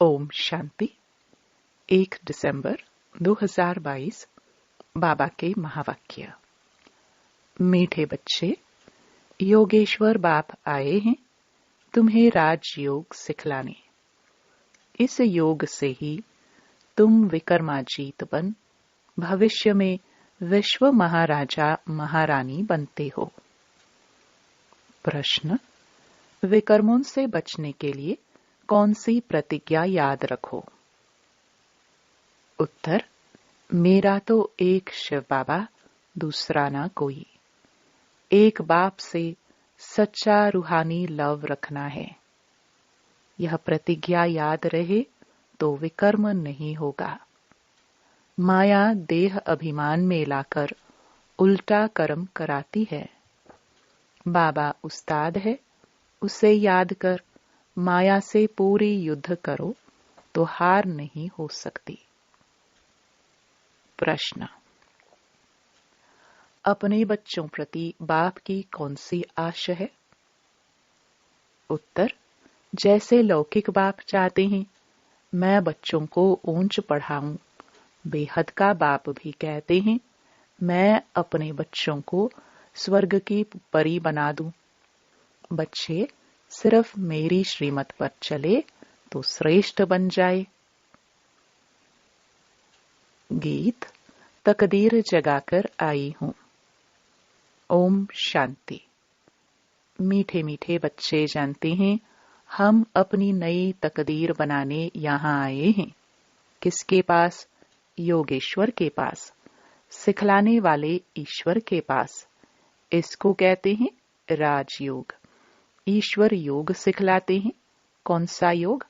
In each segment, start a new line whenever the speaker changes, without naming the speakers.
ओम शांति। 1 दिसंबर 2022 बाबा के महावाक्य। मीठे बच्चे, योगेश्वर बाप आए हैं तुम्हें राजयोग सिखलाने। इस योग से ही तुम विक्रमाजीत बन भविष्य में विश्व महाराजा महारानी बनते हो। प्रश्न: विकर्मों से बचने के लिए कौन सी प्रतिज्ञा याद रखो? उत्तर: मेरा तो एक शिव बाबा, दूसरा ना कोई। एक बाप से सच्चा रूहानी लव रखना है। यह प्रतिज्ञा याद रहे तो विकर्म नहीं होगा। माया देह अभिमान में लाकर उल्टा कर्म कराती है। बाबा उस्ताद है, उसे याद कर माया से पूरी युद्ध करो तो हार नहीं हो सकती। प्रश्न: अपने बच्चों प्रति बाप की कौन सी आश है? उत्तर: जैसे लौकिक बाप चाहते हैं मैं बच्चों को ऊंच पढ़ाऊं, बेहद का बाप भी कहते हैं मैं अपने बच्चों को स्वर्ग की परी बना दूं। बच्चे सिर्फ मेरी श्रीमत पर चले तो श्रेष्ठ बन जाए। गीत तकदीर जगाकर आई हूं। ओम शांति। मीठे मीठे बच्चे जानते हैं हम अपनी नई तकदीर बनाने यहाँ आए हैं। किसके पास? योगेश्वर के पास, सिखलाने वाले ईश्वर के पास। इसको कहते हैं राजयोग। ईश्वर योग सिखलाते हैं। कौन सा योग?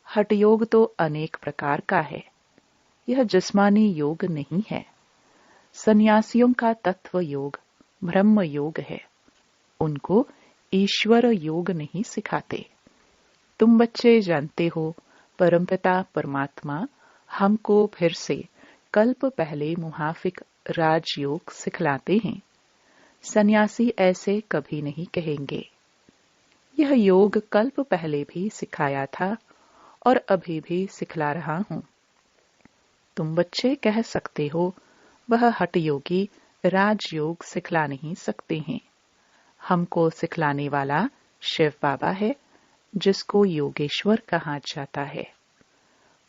हठ योग तो अनेक प्रकार का है। यह जिस्मानी योग नहीं है। सन्यासियों का तत्व योग ब्रह्म योग है। उनको ईश्वर योग नहीं सिखाते। तुम बच्चे जानते हो परमपिता परमात्मा हमको फिर से कल्प पहले मुहाफिक राजयोग सिखलाते हैं। सन्यासी ऐसे कभी नहीं कहेंगे। यह योग कल्प पहले भी सिखाया था और अभी भी सिखला रहा हूं। तुम बच्चे कह सकते हो वह हठ योगी राजयोग सिखला नहीं सकते हैं। हमको सिखलाने वाला शिव बाबा है जिसको योगेश्वर कहा जाता है।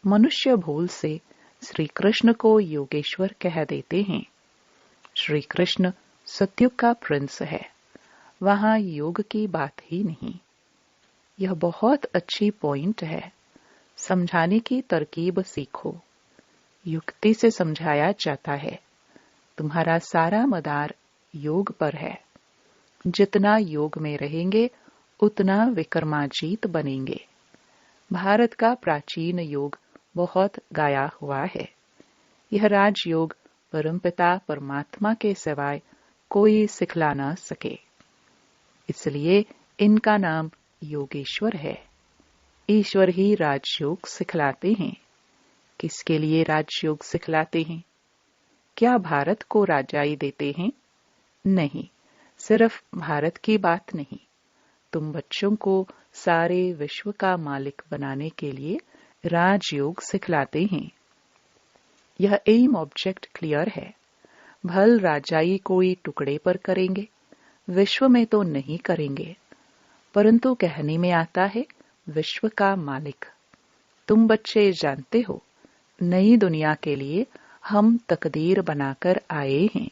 मनुष्य भूल से श्री कृष्ण को योगेश्वर कह देते हैं। श्री कृष्ण सत्युग का प्रिंस है, वहां योग की बात ही नहीं। यह बहुत अच्छी पॉइंट है। समझाने की तरकीब सीखो। युक्ति से समझाया जाता है। तुम्हारा सारा मदार योग पर है। जितना योग में रहेंगे उतना विक्रमाजीत बनेंगे। भारत का प्राचीन योग बहुत गाया हुआ है। यह राजयोग परमपिता परमात्मा के सिवाय कोई सिखला ना सके, इसलिए इनका नाम योगेश्वर है। ईश्वर ही राजयोग सिखलाते हैं। किसके लिए राजयोग सिखलाते हैं? क्या भारत को राजाई देते हैं? नहीं, सिर्फ भारत की बात नहीं। तुम बच्चों को सारे विश्व का मालिक बनाने के लिए राजयोग सिखलाते हैं। यह एम ऑब्जेक्ट क्लियर है। भल राजाई कोई टुकड़े पर करेंगे, विश्व में तो नहीं करेंगे, परंतु कहने में आता है विश्व का मालिक। तुम बच्चे जानते हो नई दुनिया के लिए हम तकदीर बनाकर आए हैं।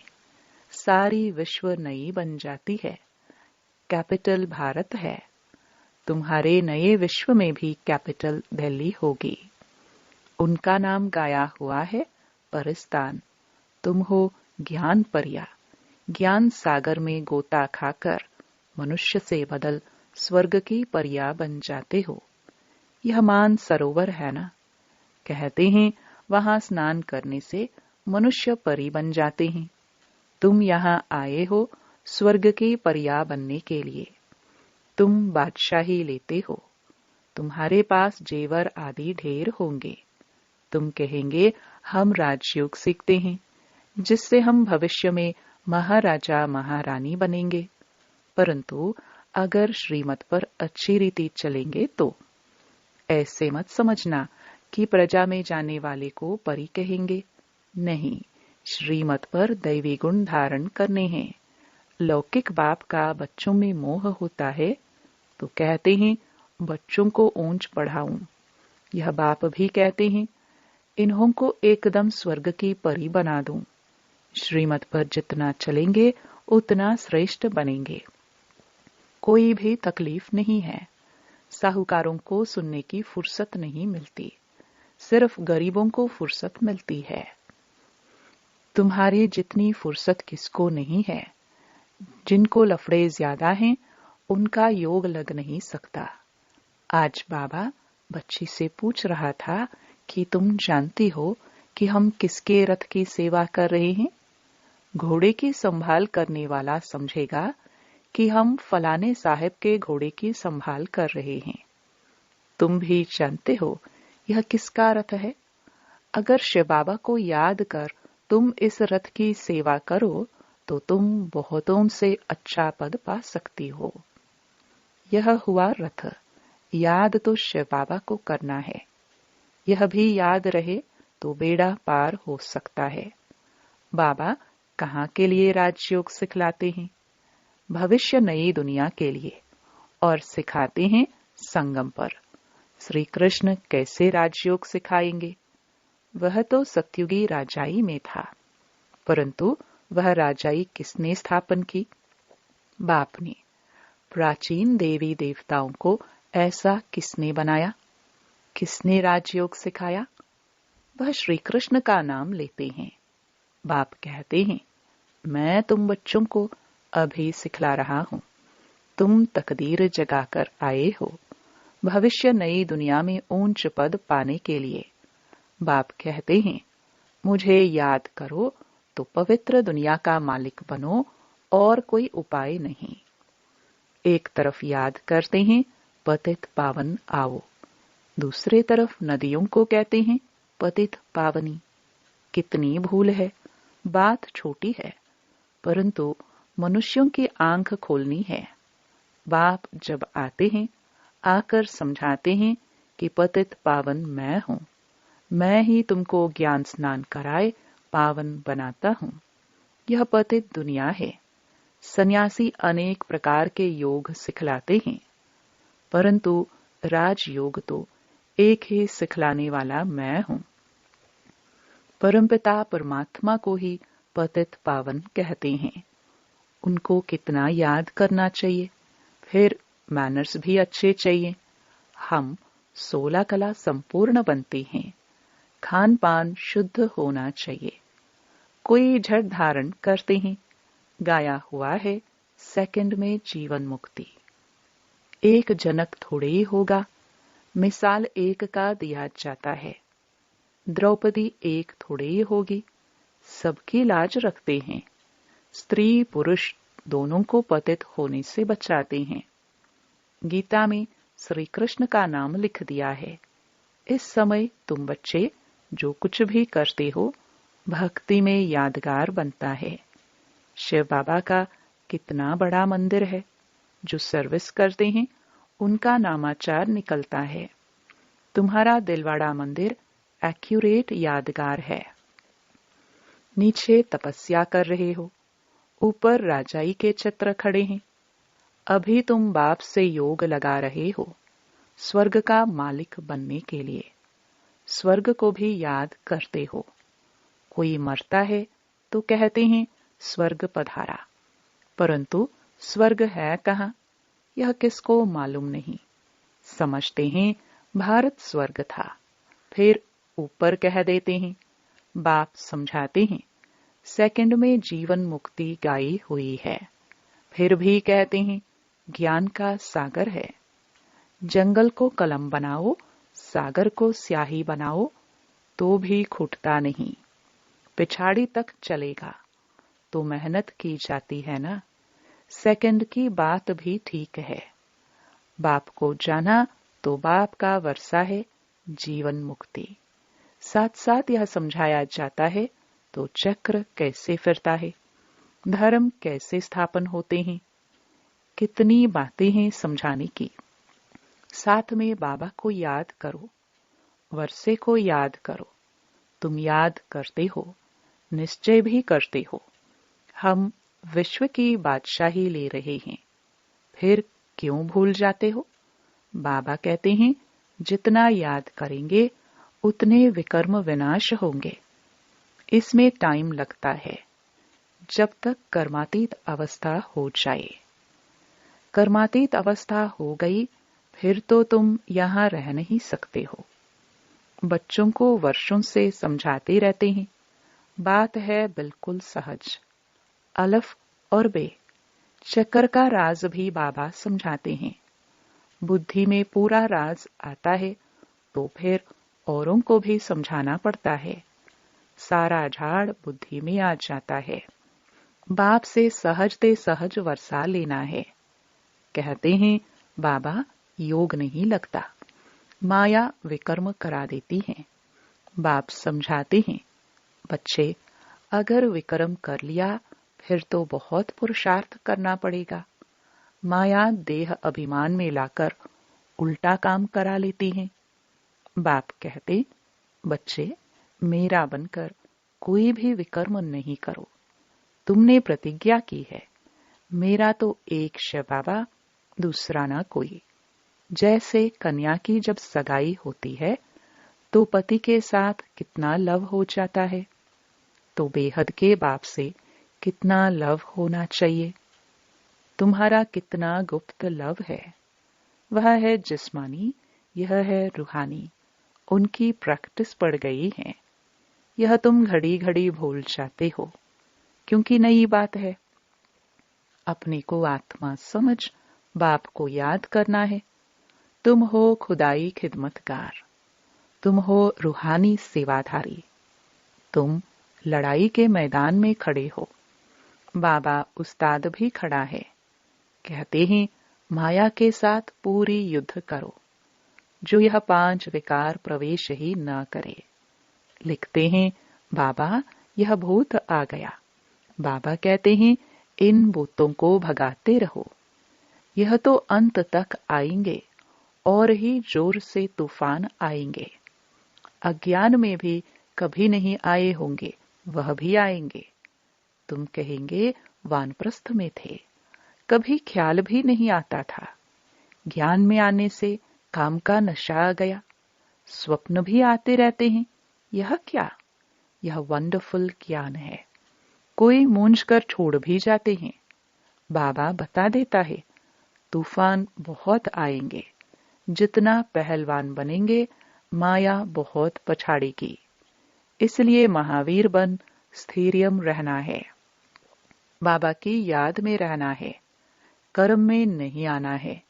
सारी विश्व नई बन जाती है। कैपिटल भारत है। तुम्हारे नए विश्व में भी कैपिटल दिल्ली होगी। उनका नाम गाया हुआ है परिस्तान। तुम हो ज्ञान परिया। ज्ञान सागर में गोता खाकर मनुष्य से बदल स्वर्ग की परिया बन जाते हो। यह मान सरोवर है ना? कहते हैं वहां स्नान करने से मनुष्य परी बन जाते हैं। तुम यहाँ आए हो स्वर्ग की परिया बनने के लिए। तुम बादशाही लेते हो। तुम्हारे पास जेवर आदि ढेर होंगे। तुम कहेंगे हम राजयोग सीखते हैं जिससे हम भविष्य में महाराजा महारानी बनेंगे, परंतु अगर श्रीमत पर अच्छी रीति चलेंगे तो ऐसे मत समझना कि प्रजा में जाने वाले को परी कहेंगे। नहीं, श्रीमत पर दैवी गुण धारण करने हैं। लौकिक बाप का बच्चों में मोह होता है तो कहते हैं बच्चों को ऊंच पढ़ाऊं। यह बाप भी कहते हैं इन्हों को एकदम स्वर्ग की परी बना दूं। श्रीमत पर जितना चलेंगे उतना श्रेष्ठ बनेंगे। कोई भी तकलीफ नहीं है। साहूकारों को सुनने की फुर्सत नहीं मिलती, सिर्फ गरीबों को फुर्सत मिलती है। तुम्हारी जितनी फुर्सत किसको नहीं है। जिनको लफड़े ज्यादा हैं उनका योग लग नहीं सकता। आज बाबा बच्ची से पूछ रहा था कि तुम जानती हो कि हम किसके रथ की सेवा कर रहे हैं। घोड़े की संभाल करने वाला समझेगा कि हम फलाने साहब के घोड़े की संभाल कर रहे हैं। तुम भी जानते हो यह किसका रथ है। अगर शिव बाबा को याद कर तुम इस रथ की सेवा करो तो तुम बहुतों से अच्छा पद पा सकती हो। यह हुआ रथ। याद तो शिव बाबा को करना है। यह भी याद रहे तो बेड़ा पार हो सकता है। बाबा कहाँ के लिए राजयोग सिखलाते हैं? भविष्य नई दुनिया के लिए, और सिखाते हैं संगम पर। श्री कृष्ण कैसे राजयोग सिखाएंगे? वह तो सत्युगी राजाई में था, परंतु वह राजाई किसने स्थापन की? बाप ने। प्राचीन देवी देवताओं को ऐसा किसने बनाया? किसने राजयोग सिखाया? वह श्री कृष्ण का नाम लेते हैं। बाप कहते हैं मैं तुम बच्चों को अभी सिखला रहा हूं। तुम तकदीर जगाकर आए हो भविष्य नई दुनिया में ऊंच पद पाने के लिए। बाप कहते हैं मुझे याद करो तो पवित्र दुनिया का मालिक बनो और कोई उपाय नहीं। एक तरफ याद करते हैं पतित पावन आओ, दूसरे तरफ नदियों को कहते हैं पतित पावनी। कितनी भूल है। बात छोटी है, परंतु मनुष्यों की आंख खोलनी है। बाप जब आते हैं आकर समझाते हैं कि पतित पावन मैं हूं। मैं ही तुमको ज्ञान स्नान कराए पावन बनाता हूं। यह पतित दुनिया है। सन्यासी अनेक प्रकार के योग सिखलाते हैं, परंतु राजयोग तो एक ही सिखलाने वाला मैं हूं। परमपिता परमात्मा को ही पतित पावन कहते हैं। उनको कितना याद करना चाहिए। फिर मैनर्स भी अच्छे चाहिए। हम 16 कला संपूर्ण बनते हैं। खान पान शुद्ध होना चाहिए। कोई झट धारण करते हैं। गाया हुआ है सेकंड में जीवन मुक्ति। एक जनक थोड़े ही होगा। मिसाल एक का दिया जाता है। द्रौपदी एक थोड़े ही होगी। सबकी लाज रखते हैं। स्त्री पुरुष दोनों को पतित होने से बचाते हैं। गीता में श्री कृष्ण का नाम लिख दिया है। इस समय तुम बच्चे जो कुछ भी करते हो भक्ति में यादगार बनता है। शिव बाबा का कितना बड़ा मंदिर है। जो सर्विस करते हैं उनका नामाचार निकलता है। तुम्हारा दिलवाड़ा मंदिर एक्यूरेट यादगार है। नीचे तपस्या कर रहे हो, ऊपर राजाई के चित्र खड़े हैं। अभी तुम बाप से योग लगा रहे हो स्वर्ग का मालिक बनने के लिए। स्वर्ग को भी याद करते हो। कोई मरता है तो कहते हैं स्वर्ग पधारा, परंतु स्वर्ग है कहाँ यह किसको मालूम नहीं। समझते हैं भारत स्वर्ग था, फिर ऊपर कह देते हैं। बाप समझाते हैं सेकंड में जीवन मुक्ति गाई हुई है, फिर भी कहते हैं ज्ञान का सागर है। जंगल को कलम बनाओ, सागर को स्याही बनाओ तो भी खूटता नहीं। पिछाड़ी तक चलेगा तो मेहनत की जाती है ना। सेकंड की बात भी ठीक है। बाप को जाना तो बाप का वर्षा है जीवन मुक्ति। साथ साथ यह समझाया जाता है तो चक्र कैसे फिरता है, धर्म कैसे स्थापन होते हैं। कितनी बातें हैं समझाने की। साथ में बाबा को याद करो, वर्षे को याद करो। तुम याद करते हो, निश्चय भी करते हो। हम विश्व की बादशाही ले रहे हैं, फिर क्यों भूल जाते हो? बाबा कहते हैं, जितना याद करेंगे उतने विकर्म विनाश होंगे। इसमें टाइम लगता है, जब तक कर्मातीत अवस्था हो जाए। कर्मातीत अवस्था हो गई, फिर तो तुम यहां रह नहीं सकते हो। बच्चों को वर्षों से समझाते रहते हैं, बात है बिल्कुल सहज। अलफ और बे, चक्कर का राज भी बाबा समझाते हैं। बुद्धि में पूरा राज आता है तो फिर औरों को भी समझाना पड़ता है। सारा झाड़ बुद्धि में आ जाता है। बाप से सहजते सहज वर्षा लेना है। कहते हैं, बाबा योग नहीं लगता, माया विकर्म करा देती है। बाप समझाते हैं, बच्चे अगर विकर्म कर लिया फिर तो बहुत पुरुषार्थ करना पड़ेगा। माया देह अभिमान में लाकर उल्टा काम करा लेती है। बाप कहते, बच्चे मेरा बनकर कोई भी विकर्म नहीं करो। तुमने प्रतिज्ञा की है, मेरा तो एक है बाबा, दूसरा ना कोई। जैसे कन्या की जब सगाई होती है तो पति के साथ कितना लव हो जाता है, तो बेहद के बाप से कितना लव होना चाहिए। तुम्हारा कितना गुप्त लव है, वह है जिस्मानी, यह है रूहानी। उनकी प्रैक्टिस पड़ गई है। यह तुम घड़ी घड़ी भूल जाते हो, क्योंकि नई बात है। अपने को आत्मा समझ बाप को याद करना है। तुम हो खुदाई खिदमतगार, तुम हो रूहानी सेवाधारी। तुम लड़ाई के मैदान में खड़े हो। बाबा उस्ताद भी खड़ा है। कहते हैं, माया के साथ पूरी युद्ध करो, जो यह 5 विकार प्रवेश ही न करे। लिखते हैं, बाबा यह भूत आ गया। बाबा कहते हैं, इन भूतों को भगाते रहो। यह तो अंत तक आएंगे और ही जोर से तूफान आएंगे। अज्ञान में भी कभी नहीं आए होंगे, वह भी आएंगे। तुम कहेंगे वानप्रस्थ में थे, कभी ख्याल भी नहीं आता था। ज्ञान में आने से काम का नशा आ गया। स्वप्न भी आते रहते हैं। यह क्या? यह वंडरफुल ज्ञान है। कोई मूंझ कर छोड़ भी जाते हैं। बाबा बता देता है, तूफान बहुत आएंगे। जितना पहलवान बनेंगे, माया बहुत पछाड़ेगी। इसलिए महावीर बन स्थिरियम रहना है। बाबा की याद में रहना है। कर्म में नहीं आना है।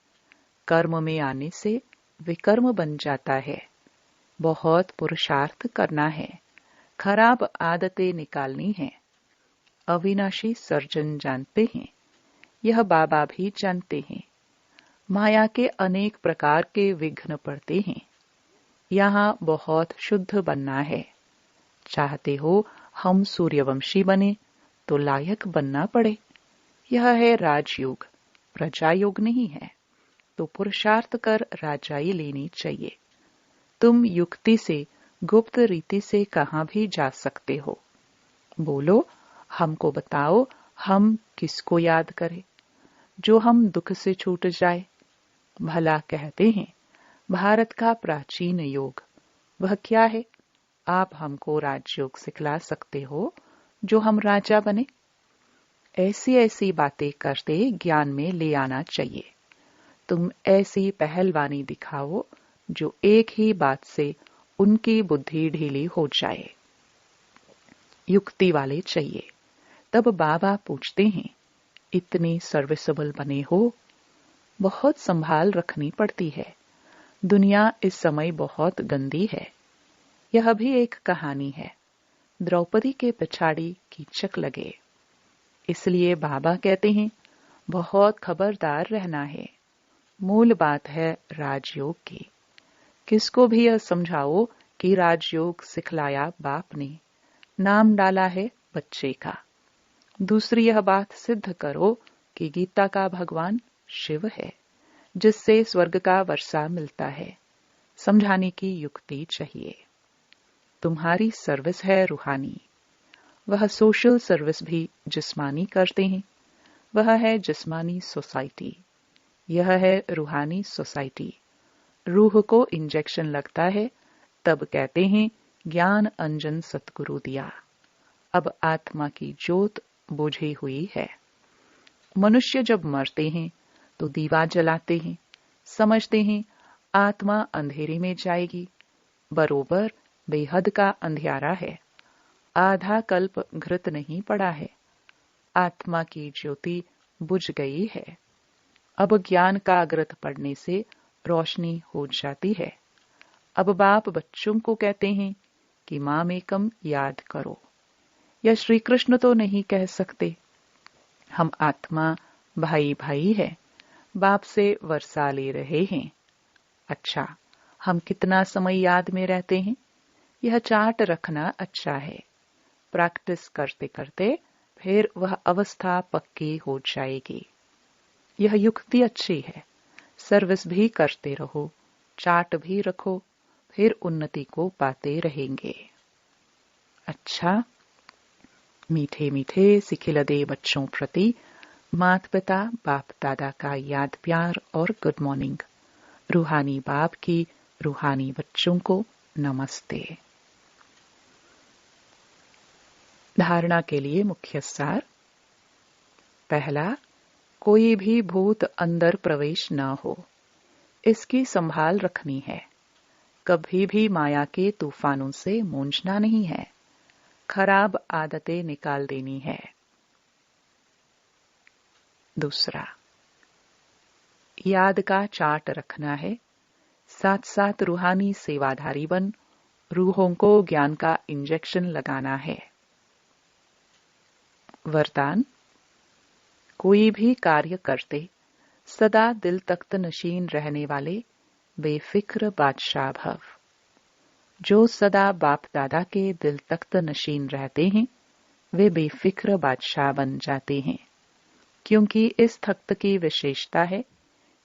कर्म में आने से विकर्म बन जाता है। बहुत पुरुषार्थ करना है। खराब आदतें निकालनी है। अविनाशी सर्जन जानते हैं, यह बाबा भी जानते हैं। माया के अनेक प्रकार के विघ्न पड़ते हैं। यहाँ बहुत शुद्ध बनना है। चाहते हो हम सूर्यवंशी बने तो लायक बनना पड़े। यह है राजयोग, प्रजायोग नहीं है। तो पुरुषार्थ कर राजाई लेनी चाहिए। तुम युक्ति से, गुप्त रीति से कहां भी जा सकते हो। बोलो, हमको बताओ, हम किसको याद करें जो हम दुख से छूट जाए। भला कहते हैं, भारत का प्राचीन योग, वह क्या है? आप हमको राजयोग सिखला सकते हो जो हम राजा बने? ऐसी ऐसी बातें करते ज्ञान में ले आना चाहिए। तुम ऐसी पहलवानी दिखाओ जो एक ही बात से उनकी बुद्धि ढीली हो जाए। युक्ति वाले चाहिए। तब बाबा पूछते हैं, इतनी सर्विसेबल बने हो? बहुत संभाल रखनी पड़ती है। दुनिया इस समय बहुत गंदी है। यह भी एक कहानी है। द्रौपदी के पिछाड़ी कीचक लगे। इसलिए बाबा कहते हैं, बहुत खबरदार रहना है। मूल बात है राजयोग की। किसको भी यह समझाओ कि राजयोग सिखलाया बाप ने, नाम डाला है बच्चे का। दूसरी यह बात सिद्ध करो कि गीता का भगवान शिव है, जिससे स्वर्ग का वर्षा मिलता है। समझाने की युक्ति चाहिए। तुम्हारी सर्विस है रूहानी। वह सोशल सर्विस भी जिस्मानी करते हैं। वह है जिस्मानी सोसाइटी। यह है रूहानी सोसाइटी। रूह को इंजेक्शन लगता है, तब कहते हैं ज्ञान अंजन सतगुरु दिया। अब आत्मा की ज्योत बुझी हुई है। मनुष्य जब मरते हैं तो दीवा जलाते हैं, समझते हैं आत्मा अंधेरे में जाएगी। बरोबर बेहद का अंधियारा है। आधा कल्प घृत नहीं पड़ा है। आत्मा की ज्योति बुझ गई है। अब ज्ञान का घृत पड़ने से रोशनी हो जाती है। अब बाप बच्चों को कहते हैं कि मामेकम याद करो। यह श्री कृष्ण तो नहीं कह सकते। हम आत्मा भाई भाई है, बाप से वर्षा ले रहे हैं। अच्छा, हम कितना समय याद में रहते हैं? यह चार्ट रखना अच्छा है। प्रैक्टिस करते करते फिर वह अवस्था पक्की हो जाएगी। यह युक्ति अच्छी है। सर्विस भी करते रहो, चार्ट भी रखो, फिर उन्नति को पाते रहेंगे। अच्छा, मीठे मीठे सिखिलदे बच्चों प्रति माता पिता बाप दादा का याद प्यार और गुड मॉर्निंग। रूहानी बाप की रूहानी बच्चों को नमस्ते। धारणा के लिए मुख्य सार। पहला, कोई भी भूत अंदर प्रवेश न हो, इसकी संभाल रखनी है। कभी भी माया के तूफानों से मूंझना नहीं है। खराब आदतें निकाल देनी है। दूसरा, याद का चार्ट रखना है। साथ साथ रूहानी सेवाधारी बन रूहों को ज्ञान का इंजेक्शन लगाना है। वरदान, कोई भी कार्य करते सदा दिल तख्त नशीन रहने वाले बेफिक्र बादशाह भव। जो सदा बाप दादा के दिल तख्त नशीन रहते हैं वे बेफिक्र बादशाह बन जाते हैं, क्योंकि इस तख्त की विशेषता है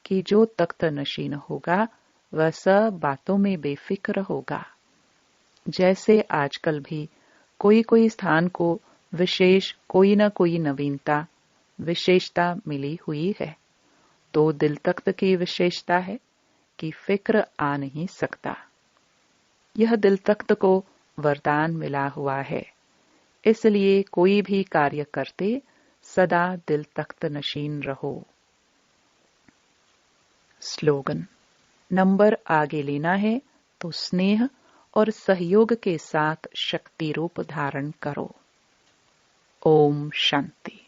कि जो तख्त नशीन होगा वह सब बातों में बेफिक्र होगा। जैसे आजकल भी कोई कोई स्थान को विशेष कोई न कोई नवीनता विशेषता मिली हुई है, तो दिल तख्त की विशेषता है कि फिक्र आ नहीं सकता। यह दिल तख्त को वरदान मिला हुआ है, इसलिए कोई भी कार्य करते सदा दिल तख्त नशीन रहो। स्लोगन, नंबर आगे लेना है तो स्नेह और सहयोग के साथ शक्ति रूप धारण करो। ओम शांति।